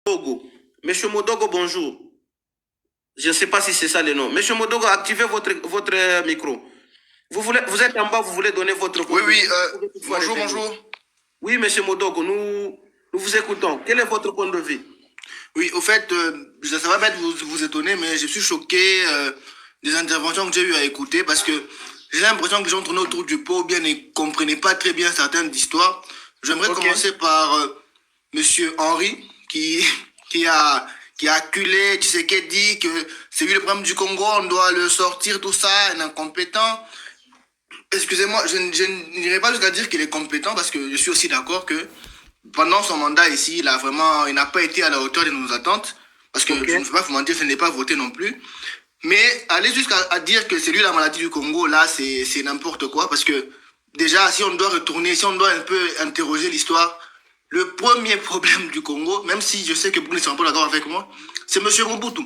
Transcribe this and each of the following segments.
Modogo. Monsieur Modogo, bonjour. Je ne sais pas si c'est ça le nom. Monsieur Modogo, activez votre micro. Vous êtes en bas, vous voulez donner votre point de vue. Oui, bonjour, bonjour. Oui, monsieur Modogo, nous vous écoutons. Quel est votre point de vue? Oui, au fait, ça va peut-être vous étonner, mais je suis choqué des interventions que j'ai eu à écouter parce que j'ai l'impression que les gens tournaient autour du pot ou bien ne comprenaient pas très bien certaines histoires. J'aimerais commencer par monsieur Henri qui a acculé Tshisekedi, que c'est lui le problème du Congo, on doit le sortir, tout ça, un incompétent. Excusez-moi, je n'irai pas jusqu'à dire qu'il est compétent parce que je suis aussi d'accord que pendant son mandat ici, il n'a pas été à la hauteur de nos attentes. Parce que je ne vais pas vous mentir, ce n'est pas voté non plus. Mais aller jusqu'à dire que c'est lui la maladie du Congo, là, c'est n'importe quoi. Parce que déjà, si on doit retourner, si on doit un peu interroger l'histoire, le premier problème du Congo, même si je sais que vous ne serez pas d'accord avec moi, c'est M. Mobutu.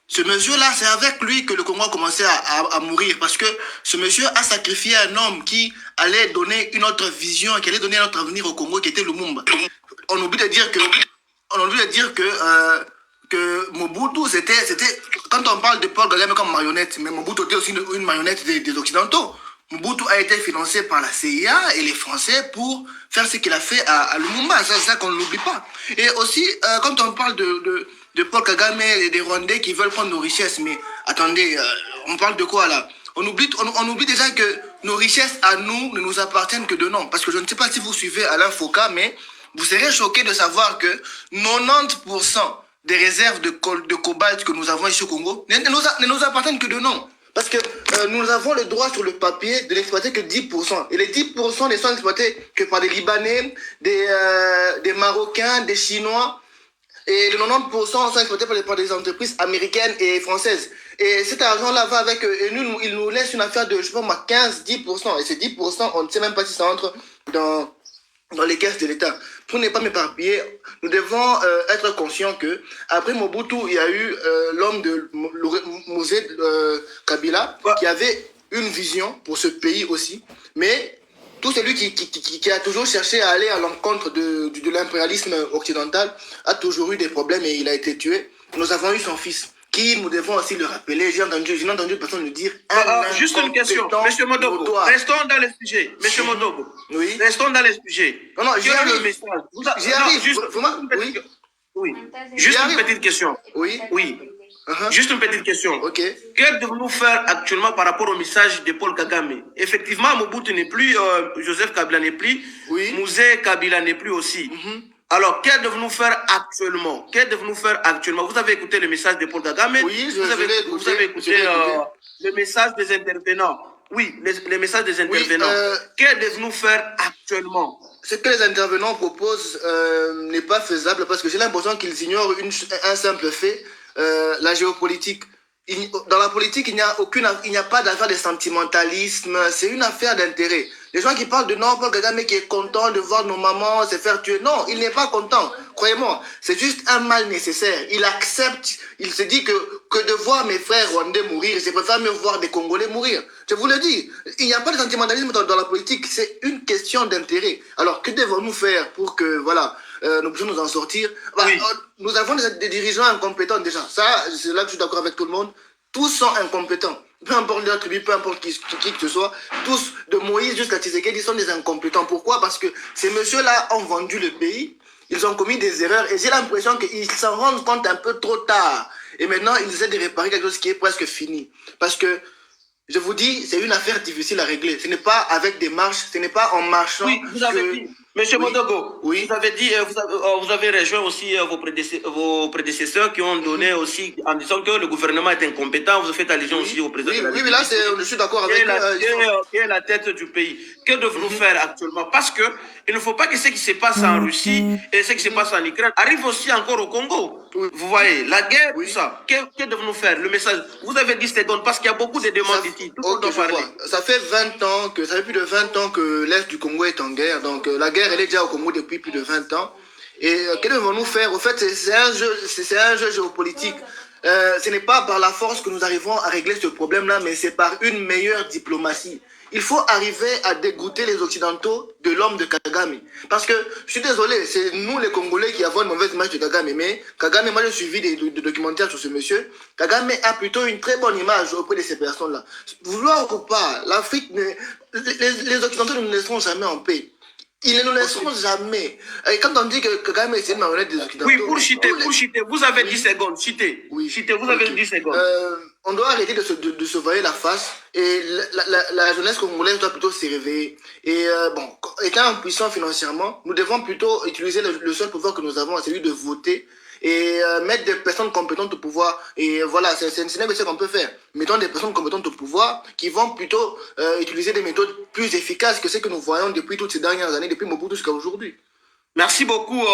Ce monsieur-là, c'est avec lui que le Congo a commencé à mourir parce que ce monsieur a sacrifié un homme qui allait donner une autre vision, qui allait donner un autre avenir au Congo, qui était Lumumba. On oublie de dire que Mobutu, c'était quand on parle de Paul Kagame comme marionnette, mais Mobutu était aussi une marionnette des Occidentaux. Mobutu a été financé par la CIA et les Français pour faire ce qu'il a fait à Lumumba. C'est ça qu'on n'oublie pas. Et aussi, quand on parle de Paul Kagame et des Rwandais qui veulent prendre nos richesses, mais attendez, on parle de quoi là? On oublie déjà que nos richesses à nous ne nous appartiennent que de nom. Parce que je ne sais pas si vous suivez Alain Foucault, mais vous serez choqués de savoir que 90% des réserves de cobalt que nous avons ici au Congo ne nous appartiennent que de nom. Parce que nous avons le droit sur le papier de l'exploiter que 10%. Et les 10% ne sont exploités que par des Libanais, des Marocains, des Chinois. Et les 90% sont exploités par des entreprises américaines et françaises. Et cet argent-là va avec eux. Et nous, ils nous laissent une affaire de, je sais pas moi, 15-10%. Et ces 10%, on ne sait même pas si ça entre dans les caisses de l'État. Pour ne pas m'éparpiller, nous devons être conscients que après Mobutu, il y a eu l'homme de Mosé Kabila qui avait une vision pour ce pays aussi. Mais tout celui qui a toujours cherché à aller à l'encontre de l'impérialisme occidental a toujours eu des problèmes et il a été tué. Nous avons eu son fils, qui nous devons aussi le rappeler. J'ai entendu personne nous dire... juste une question, M. Modogo, restons dans le sujet. M. Modogo, oui. Restons dans le sujet. Non, j'y arrive. J'y arrive. Juste une petite question. Oui. Oui. Juste une petite question. Ok. Que devons-nous faire actuellement par rapport au message de Paul Kagame? Effectivement, Mobutu n'est plus, Joseph Kabila n'est plus, Mosé Kabila n'est plus aussi. Alors, que devons-nous faire actuellement? Vous avez écouté le message de Paul Kagame? Oui, vous avez écouté le message des intervenants. Oui, les messages des intervenants. Que devons-nous faire actuellement? Ce que les intervenants proposent n'est pas faisable parce que j'ai l'impression qu'ils ignorent un simple fait, la géopolitique. Dans la politique, il n'y a pas d'affaire de sentimentalisme, c'est une affaire d'intérêt. Les gens qui parlent de non, Paul Kagame qui est content de voir nos mamans se faire tuer. Non, il n'est pas content. Croyez-moi, c'est juste un mal nécessaire. Il accepte, il se dit que de voir mes frères rwandais mourir, je préfère mieux voir des Congolais mourir. Je vous le dis, il n'y a pas de sentimentalisme dans la politique, c'est une question d'intérêt. Alors, que devons-nous faire pour que, voilà, nous puissions nous en sortir? Nous avons des dirigeants incompétents déjà. Ça, c'est là que je suis d'accord avec tout le monde. Tous sont incompétents. Peu importe leur tribu, peu importe qui que ce soit, tous, de Moïse jusqu'à Tshisekedi, sont des incompétents. Pourquoi? Parce que ces messieurs-là ont vendu le pays, ils ont commis des erreurs et j'ai l'impression qu'ils s'en rendent compte un peu trop tard. Et maintenant, ils essaient de réparer quelque chose qui est presque fini. Parce que, je vous dis, c'est une affaire difficile à régler. Ce n'est pas avec des marches, ce n'est pas en marchant. Oui, vous avez dit. Monsieur Modogo, oui. Vous avez dit, vous avez rejoint aussi vos prédécesseurs qui ont donné aussi, en disant que le gouvernement est incompétent, vous faites allusion aussi au président de la République. Oui, mais là, je suis d'accord avec qui est la tête du pays. Que devons-nous faire actuellement? Parce que il ne faut pas que ce qui se passe en Russie et ce qui se passe en Ukraine arrive aussi encore au Congo. Vous voyez, la guerre, tout ça. Que devons-nous faire? Le message, vous avez 10 secondes parce qu'il y a beaucoup de demandes ici. Ça fait plus de 20 ans que l'Est du Congo est en guerre. Donc la guerre, elle est déjà au Congo depuis plus de 20 ans. Et que devons-nous faire? Au fait, c'est un jeu géopolitique. Ce n'est pas par la force que nous arrivons à régler ce problème-là, mais c'est par une meilleure diplomatie. il faut arriver à dégoûter les Occidentaux de l'homme de Kagame. Parce que, je suis désolé, c'est nous les Congolais qui avons une mauvaise image de Kagame. Mais Kagame, moi j'ai suivi des documentaires sur ce monsieur. Kagame a plutôt une très bonne image auprès de ces personnes-là. Vouloir ou pas, l'Afrique, les Occidentaux ne nous laisseront jamais en paix. Ils ne nous laisseront jamais. Et quand on dit que Kagame c'est une marionnette des Occidentaux... Oui, pour chiter, vous avez 10 secondes, chitez. Oui. Chitez, vous avez 10 secondes. On doit arrêter de se voiler la face et la jeunesse congolaise doit plutôt se réveiller. Et bon, étant impuissant financièrement, nous devons plutôt utiliser le seul pouvoir que nous avons, celui de voter et mettre des personnes compétentes au pouvoir. Et voilà, ce n'est que ce qu'on peut faire. Mettons des personnes compétentes au pouvoir qui vont plutôt utiliser des méthodes plus efficaces que ce que nous voyons depuis toutes ces dernières années, depuis Mobutu jusqu'à aujourd'hui. Merci beaucoup.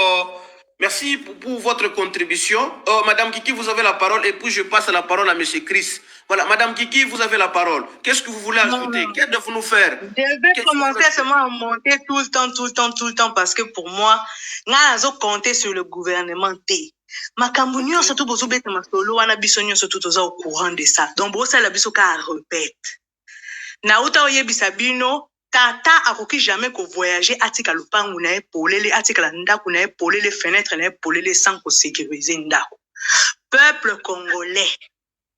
Merci pour votre contribution. Madame Kiki, vous avez la parole et puis je passe la parole à Monsieur Chris. Voilà, Madame Kiki, vous avez la parole. Qu'est-ce que vous voulez ajouter? Qu'est-ce que devons-nous faire? Je vais commencer seulement à monter tout le temps parce que pour moi, nous compter sur le gouvernement. Makambu nyonso to bozobeta masolo wana biso nyonso to toza au courant de ça. Donc bosala biso ka répète. Na uta oyebisa bino tata akoki jamais ko voyager atika lupangu na epolele atika la ndaku na epolele fenêtre na epolele sans ko sécuriser ndaku. Peuple congolais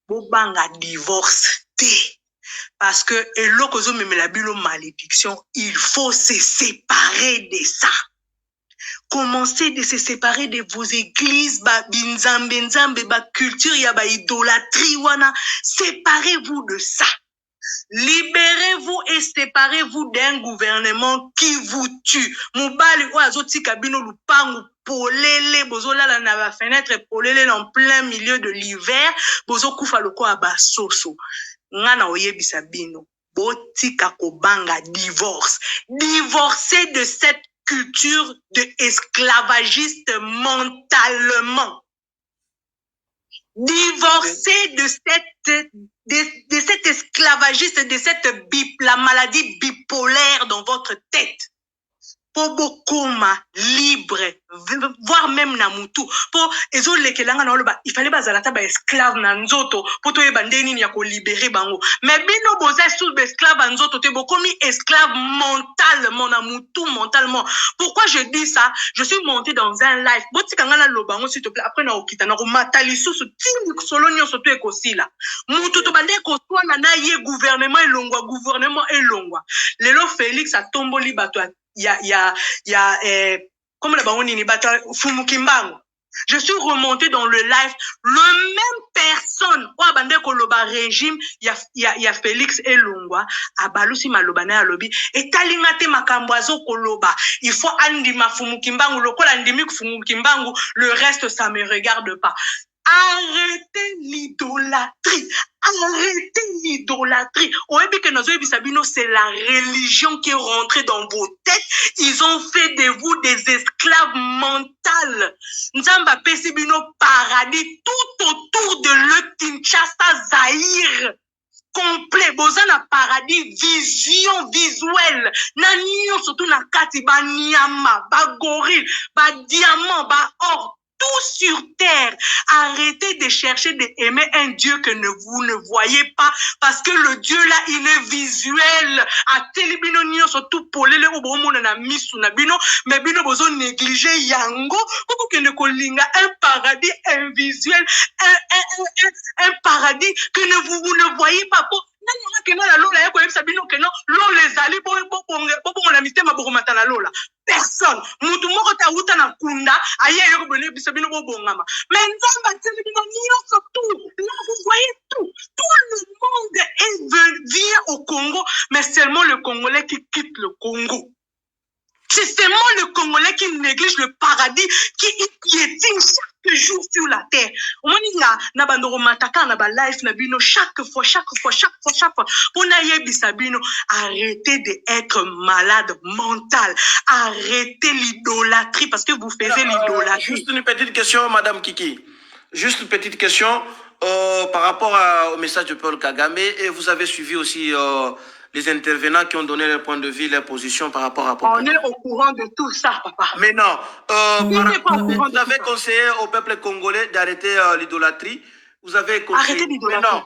bobanga divorce té parce que eloko zo memela bino malédiction, il faut se séparer de ça. Commencez de se séparer de vos églises, ba binzambe nzambe, ba culture ya ba idolâtrie wana. Séparez-vous de ça. Libérez-vous et séparez-vous d'un gouvernement qui vous tue. Mobali o azoti kabino lupangu polele bozolala na ba fenêtre polele en plein milieu de l'hiver, bozo kufa loko abasoso. Ngana oyebisa bino, botika kobanga divorce. Divorcez de cette culture de esclavagiste mentalement. Divorcez de cet esclavagiste, de cette la maladie bipolaire dans votre tête. Pobokoma libre, voire même namutu. Pour ezole kelanga na oloba, il fallait bazalata ba esclave na nzoto, pour to ebandeni ni ya ko libérer bango. Mais bino boza sous esclave nzoto te bokomi esclave mentalement namutu mentalement. Pourquoi je dis ça? Je suis monté dans un live. Botikanga na lobango s'il te plaît, après na okita na ko matali susu tindi solonyo soto ekosila. Mutu to bande ko swana na ye gouvernement elongwa. Lelo Félix a tomboli bato comme la baronne ni bata Fumukimbango. Je suis remonté dans le live, le même personne, ou bande koloba régime, ya Félix Elongwa, abalusi malobana ya lobi, et talingate makamboazo koloba. Il faut andima Fumukimbango, lokola andimi Fumukimbango, le reste ça me regarde pas. Arrêtez l'idolâtrie. Arrêtez l'idolâtrie. C'est la religion qui est rentrée dans vos têtes. Ils ont fait de vous des esclaves mentales. Nzamba pesibino paradis tout autour de le Kinshasa Zaïre. Complet, bozana paradis, vision visuelle. Nanyo surtout na kati ba nyama, ba gorille, ba diamant, ba or. Tout sur terre. Arrêtez de chercher d'aimer un Dieu que vous ne voyez pas parce que le Dieu là il est visuel. A telebino nyo surtout polele obomona na misu na bino mais bino bozo négliger yango pour que ne kolinga un paradis invisuel un paradis que vous ne voyez pas. Personne. Mutu moko ta uta na kunda aye yo bone bisabino bobongama. Mais nzamba tsebino nyonso tout. Là vous voyez tout. Tout le monde vient au Congo, mais seulement le Congolais qui quitte le Congo. C'est seulement le Congolais qui néglige le paradis, qui piétine chaque jour sur la terre. Omoninga na bandoro mataka na ba life na bino chaque fois. Pour naye bisabino, arrêtez d'être malade mental. Arrêtez l'idolâtrie parce que vous faisiez l'idolâtrie. Juste une petite question, Madame Kiki. Juste une petite question par rapport au message de Paul Kagame. Et vous avez suivi aussi les intervenants qui ont donné leur point de vue, leur position par rapport à Paul Kagame. On est au courant de tout ça, papa. Mais non, vous avez conseillé au peuple congolais d'arrêter l'idolâtrie. Vous avez conseillé... Arrêtez l'idolâtrie. Mais non,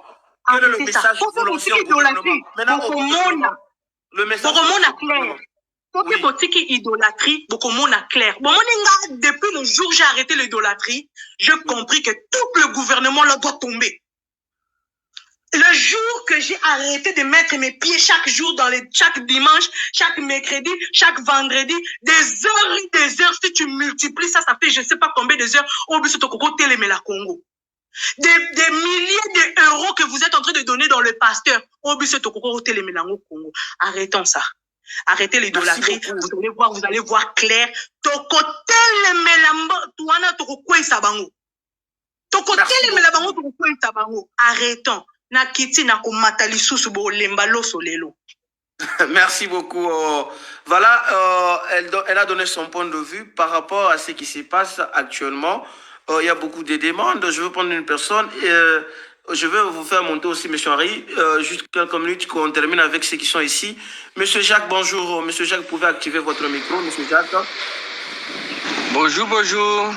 quel est le message que vous lancez au gouvernement? Maintenant, Le message... Bokomona clair. Côté boutique idolâtrie, bokomona clair. Bon, depuis le jour où j'ai arrêté l'idolâtrie, j'ai compris que tout le gouvernement là doit tomber. Le jour que j'ai arrêté de mettre mes pieds chaque jour chaque dimanche, chaque mercredi, chaque vendredi, des heures et des heures, si tu multiplies ça, ça fait je ne sais pas combien de heures, au but de Tokoko Télémela Congo. Des milliers d'euros que vous êtes en train de donner dans le pasteur, au but de Tokoko Télémela Congo. Arrêtons ça. Arrêtez l'idolâtrie. Vous allez voir clair. Toko Télémela Touana Tokoko Isabango. Toko Télémela Bango Tokoko Isabango. Arrêtons. Merci beaucoup. Voilà, elle a donné son point de vue par rapport à ce qui se passe actuellement. Il y a beaucoup de demandes. Je veux prendre une personne. Je vais vous faire monter aussi, M. Henri. Juste quelques minutes qu'on termine avec ceux qui sont ici. Monsieur Jacques, bonjour. Monsieur Jacques, vous pouvez activer votre micro, Monsieur Jacques. Bonjour, bonjour.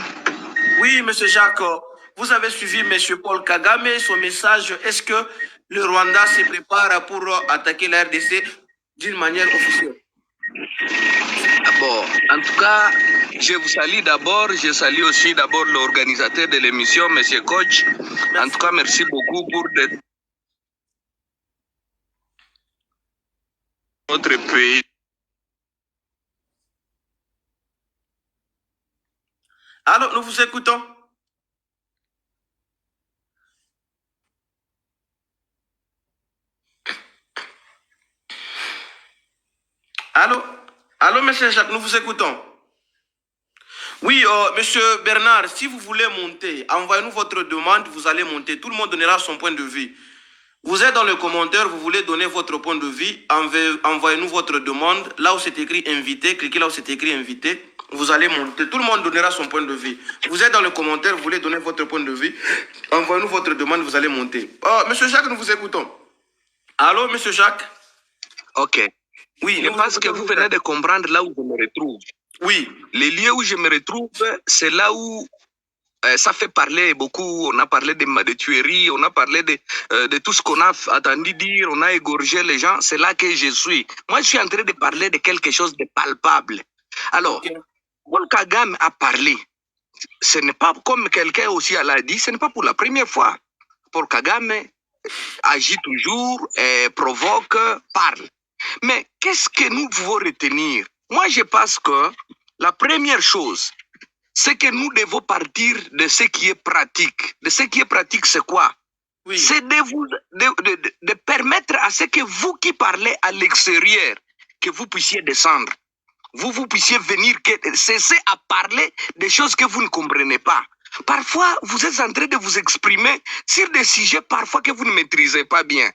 Oui, Monsieur Jacques. Vous avez suivi M. Paul Kagame, son message. Est-ce que le Rwanda se prépare pour attaquer la RDC d'une manière officielle? Bon, en tout cas, je vous salue d'abord. Je salue aussi d'abord l'organisateur de l'émission, M. Coach. En tout cas, merci beaucoup pour notre pays. Alors, nous vous écoutons. Allô? Allô, monsieur Jacques, nous vous écoutons. Oui, monsieur Bernard, si vous voulez monter, envoyez-nous votre demande, vous allez monter. Tout le monde donnera son point de vue. Vous êtes dans le commentaire, vous voulez donner votre point de vue, envoyez-nous votre demande. Là où c'est écrit invité, cliquez là où c'est écrit invité, vous allez monter. Tout le monde donnera son point de vue. Vous êtes dans le commentaire, vous voulez donner votre point de vue, envoyez-nous votre demande, vous allez monter. Monsieur Jacques, nous vous écoutons. Allô, monsieur Jacques? Ok. Oui, je pense que vous venez de comprendre là où je me retrouve. Oui. Les lieux où je me retrouve, c'est là où ça fait parler beaucoup. On a parlé de tueries, on a parlé de tout ce qu'on a entendu dire, on a égorgé les gens. C'est là que je suis. Moi, je suis en train de parler de quelque chose de palpable. Alors, Paul Kagame a parlé. Ce n'est pas comme quelqu'un aussi l'a dit, ce n'est pas pour la première fois. Paul Kagame agit toujours, provoque, parle. Mais qu'est-ce que nous pouvons retenir? Moi, je pense que la première chose, c'est que nous devons partir de ce qui est pratique. De ce qui est pratique, c'est quoi? Oui. C'est de permettre à ce que vous qui parlez à l'extérieur, que vous puissiez descendre. Vous puissiez venir, cesser à parler des choses que vous ne comprenez pas. Parfois, vous êtes en train de vous exprimer sur des sujets parfois que vous ne maîtrisez pas bien.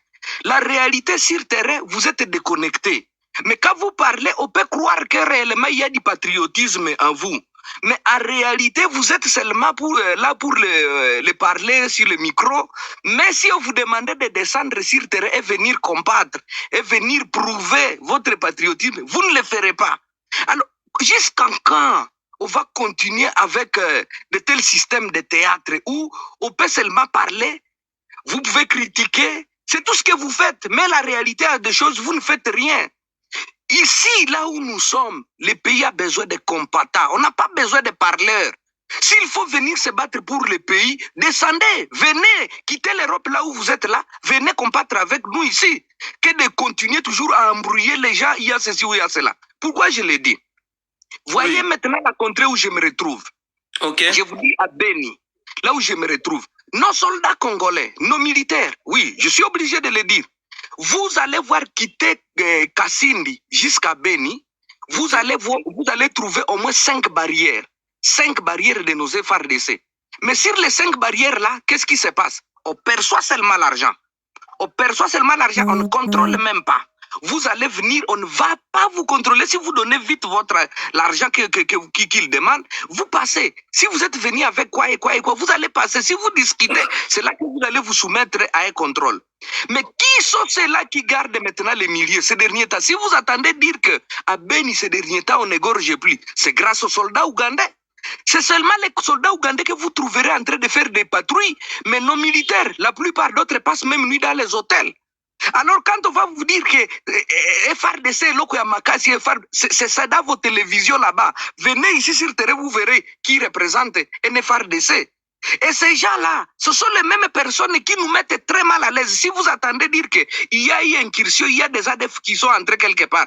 La réalité sur terrain, vous êtes déconnecté. Mais quand vous parlez, on peut croire que réellement il y a du patriotisme en vous. Mais en réalité, vous êtes seulement là pour le parler sur le micro. Mais si on vous demandait de descendre sur terrain et venir combattre, et venir prouver votre patriotisme, vous ne le ferez pas. Alors, jusqu'à quand on va continuer avec de tels systèmes de théâtre où on peut seulement parler, vous pouvez critiquer, c'est tout ce que vous faites. Mais la réalité a des choses, vous ne faites rien. Ici, là où nous sommes, le pays a besoin de combattants. On n'a pas besoin de parleurs. S'il faut venir se battre pour le pays, descendez, venez, quittez l'Europe là où vous êtes là, venez combattre avec nous ici. Que de continuer toujours à embrouiller les gens, il y a ceci ou il y a cela. Pourquoi je le dis? Voyez maintenant la contrée où je me retrouve. Okay. Je vous dis à Beni, là où je me retrouve. Nos soldats congolais, nos militaires, oui, je suis obligé de le dire. Vous allez voir quitter Kassindi jusqu'à Beni, vous allez trouver au moins 5 barrières. 5 barrières de nos FARDC. Mais sur les 5 barrières-là, qu'est-ce qui se passe? On perçoit seulement l'argent. On perçoit seulement l'argent, on ne contrôle même pas. Vous allez venir, on ne va pas vous contrôler. Si vous donnez vite l'argent qu'il demande, vous passez. Si vous êtes venu avec quoi et quoi et quoi, vous allez passer. Si vous discutez, c'est là que vous allez vous soumettre à un contrôle. Mais qui sont ceux-là qui gardent maintenant les milliers ces derniers temps? Si vous attendez dire qu'à Beni, ces derniers temps, on n'égorge plus, c'est grâce aux soldats ougandais. C'est seulement les soldats ougandais que vous trouverez en train de faire des patrouilles. Mais nos militaires, la plupart d'autres passent même nuit dans les hôtels. Alors, quand on va vous dire que FRDC, c'est ça dans vos télévisions là-bas, venez ici sur terrain, vous verrez qui représente un FRDC. Et ces gens-là, ce sont les mêmes personnes qui nous mettent très mal à l'aise. Si vous attendez dire qu'il y a eu incursion, il y a des ADF qui sont entrés quelque part.